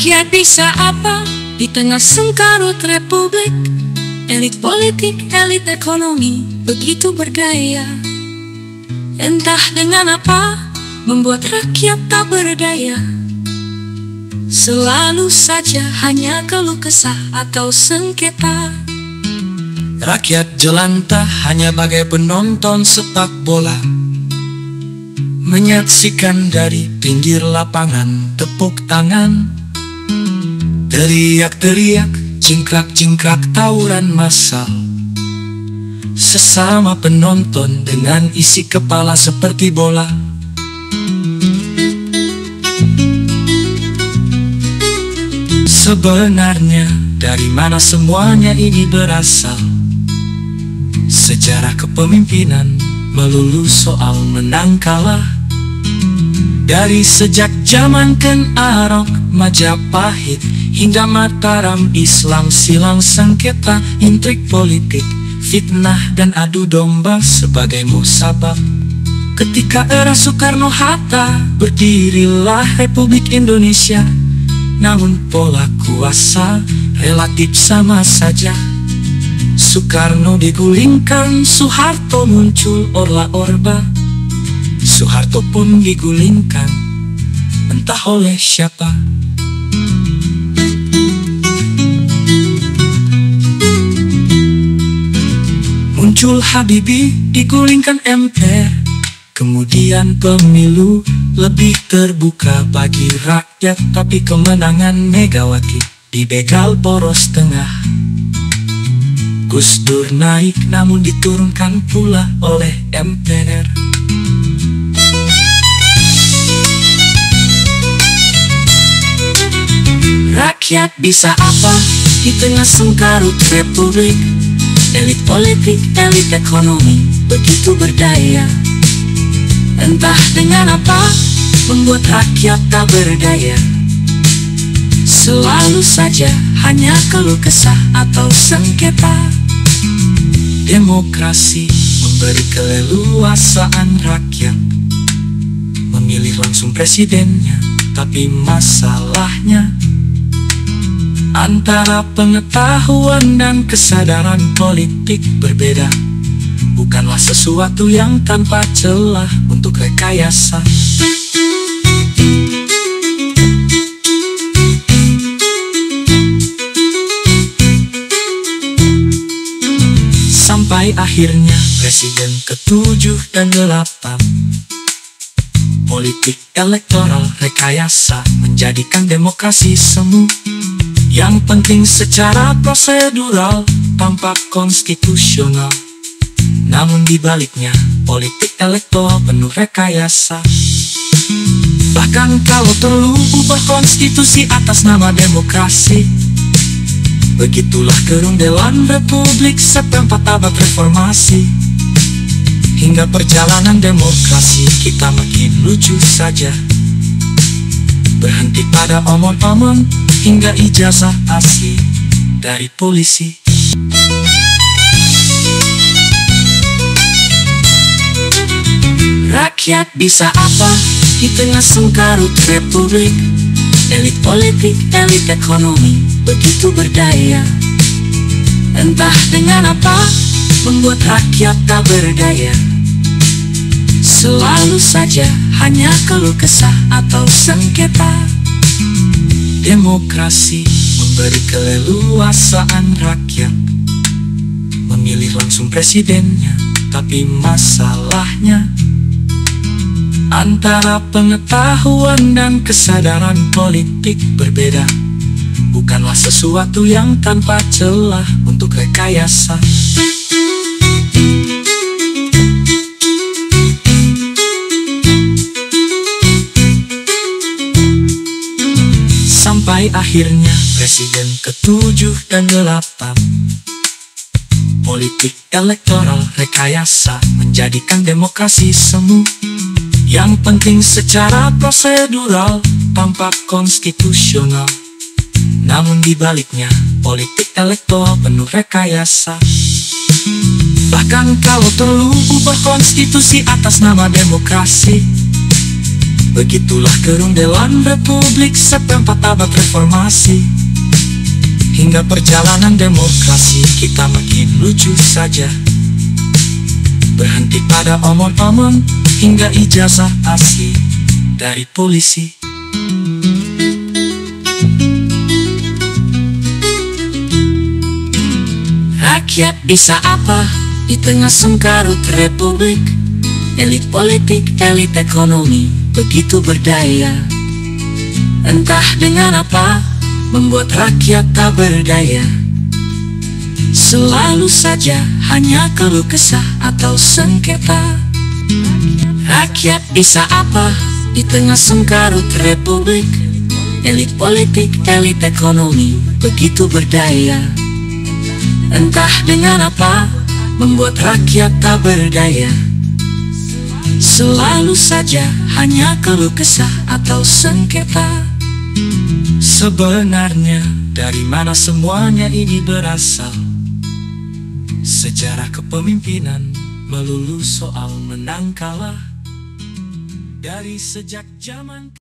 Rakyat bisa apa di tengah sengkarut republik? Elit politik, elit ekonomi begitu berdaya. Entah dengan apa membuat rakyat tak berdaya. Selalu saja hanya keluh kesah atau sengketa. Rakyat jelantah hanya bagai penonton sepak bola, menyaksikan dari pinggir lapangan, tepuk tangan, teriak-teriak, cingkrak-cingkrak tawuran massal. Sesama penonton dengan isi kepala seperti bola. Sebenarnya dari mana semuanya ini berasal? Sejarah kepemimpinan melulu soal menang kalah. Dari sejak zaman Ken Arok, Majapahit hingga Mataram, Islam silang sengketa, intrik politik, fitnah dan adu domba sebagai musabab. Ketika era Soekarno-Hatta berdirilah Republik Indonesia. Namun pola kuasa relatif sama saja. Soekarno digulingkan, Soeharto muncul orla-orba. Soeharto pun digulingkan, entah oleh siapa. Muncul Habibie, digulingkan MPR. Kemudian pemilu lebih terbuka bagi rakyat, tapi kemenangan Megawati dibegal poros tengah. Gus Dur naik namun diturunkan pula oleh MPR. Rakyat bisa apa di tengah sengkarut republik? Elit politik, elit ekonomi begitu berdaya. Entah dengan apa membuat rakyat tak berdaya. Selalu saja hanya keluh kesah atau sengketa. Demokrasi memberi keleluasaan rakyat memilih langsung presidennya, tapi masalahnya antara pengetahuan dan kesadaran politik berbeda. Bukanlah sesuatu yang tanpa celah untuk rekayasa. Sampai akhirnya presiden ke-7 dan 8. Politik elektoral rekayasa menjadikan demokrasi semu. Yang penting secara prosedural tampak konstitusional. Namun dibaliknya, politik elektoral penuh rekayasa. Bahkan kalau perlu ubah konstitusi atas nama demokrasi. Begitulah gerundelan republik seperempat abad reformasi. Hingga perjalanan demokrasi kita makin lucu saja. Berhenti pada omong-omong hingga ijazah asli dari polisi. Rakyat bisa apa di tengah sengkarut republik? Elit politik, elit ekonomi begitu berdaya. Entah dengan apa membuat rakyat tak berdaya. Selalu saja hanya keluh kesah atau sengketa. Demokrasi memberi keleluasaan rakyat memilih langsung presidennya, tapi masalahnya antara pengetahuan dan kesadaran politik berbeda. Bukanlah sesuatu yang tanpa celah untuk rekayasa. Sampai akhirnya presiden ke-7 dan 8. Politik elektoral rekayasa menjadikan demokrasi semu. Yang penting secara prosedural tampak konstitusional. Namun dibaliknya, politik elektoral penuh rekayasa. Bahkan kalau perlu ubah konstitusi atas nama demokrasi. Begitulah kerundelan Republik seperempat abad reformasi. Hingga perjalanan demokrasi kita makin lucu saja. Berhenti pada omong-omong hingga ijazah asli dari polisi. Rakyat bisa apa di tengah sengkarut Republik? Elit politik, elit ekonomi begitu berdaya. Entah dengan apa membuat rakyat tak berdaya. Selalu saja hanya keluh kesah atau sengketa. Rakyat bisa apa di tengah sengkarut Republik? Elit politik, elit ekonomi begitu berdaya. Entah dengan apa membuat rakyat tak berdaya. Selalu saja hanya keluh kesah atau sengketa. Sebenarnya dari mana semuanya ini berasal? Sejarah kepemimpinan melulu soal menang kalah. Dari sejak zaman